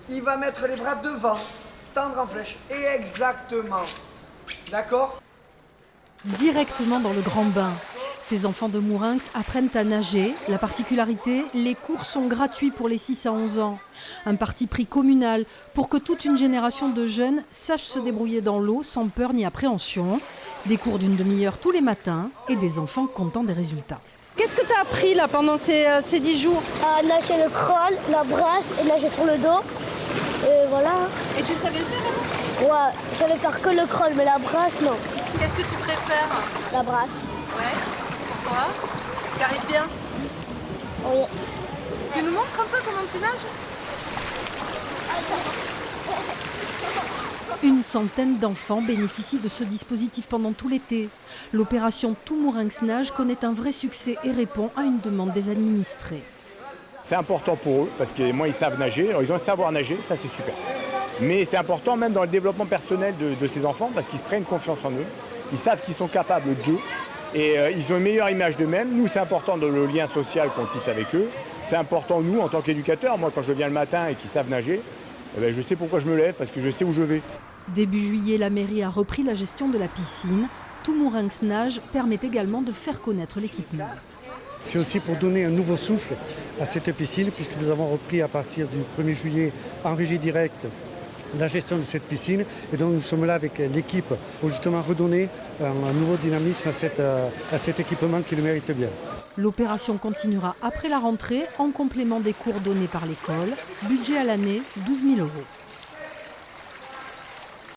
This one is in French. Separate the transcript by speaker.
Speaker 1: il va mettre les bras devant, tendre en flèche. Et exactement. D'accord?
Speaker 2: Directement dans le grand bain. Ces enfants de Mourinx apprennent à nager. La particularité, les cours sont gratuits pour les 6 à 11 ans. Un parti pris communal pour que toute une génération de jeunes sache se débrouiller dans l'eau sans peur ni appréhension. Des cours d'une demi-heure tous les matins et des enfants contents des résultats.
Speaker 3: Qu'est-ce que tu as appris là pendant ces 10 jours?
Speaker 4: À nager le crawl, la brasse et nager sur le dos. Et voilà.
Speaker 3: Et tu savais le faire?
Speaker 4: Ouais, je savais faire que le crawl, mais la brasse, non.
Speaker 3: Qu'est-ce que tu préfères?
Speaker 4: La brasse.
Speaker 3: Ouais. Pourquoi? Tu arrives bien?
Speaker 4: Oui.
Speaker 3: Tu nous montres un peu comment tu nages?
Speaker 2: Une centaine d'enfants bénéficient de ce dispositif pendant tout l'été. L'opération Tout Mourinx Nage connaît un vrai succès et répond à une demande des administrés.
Speaker 5: C'est important pour eux parce que moi ils savent nager, alors, ils ont un savoir nager, ça c'est super. Mais c'est important même dans le développement personnel de ces enfants parce qu'ils se prennent confiance en eux, ils savent qu'ils sont capables d'eux et ils ont une meilleure image d'eux-mêmes. Nous c'est important dans le lien social qu'on tisse avec eux, c'est important nous en tant qu'éducateurs, moi quand je viens le matin et qu'ils savent nager, je sais pourquoi je me lève parce que je sais où je vais.
Speaker 2: Début juillet, la mairie a repris la gestion de la piscine. Tout Mourinx Nage permet également de faire connaître l'équipement.
Speaker 6: C'est aussi pour donner un nouveau souffle à cette piscine, puisque nous avons repris à partir du 1er juillet en régie directe la gestion de cette piscine. Et donc nous sommes là avec l'équipe pour justement redonner un nouveau dynamisme à cet équipement qui le mérite bien.
Speaker 2: L'opération continuera après la rentrée en complément des cours donnés par l'école. Budget à l'année, 12 000 €.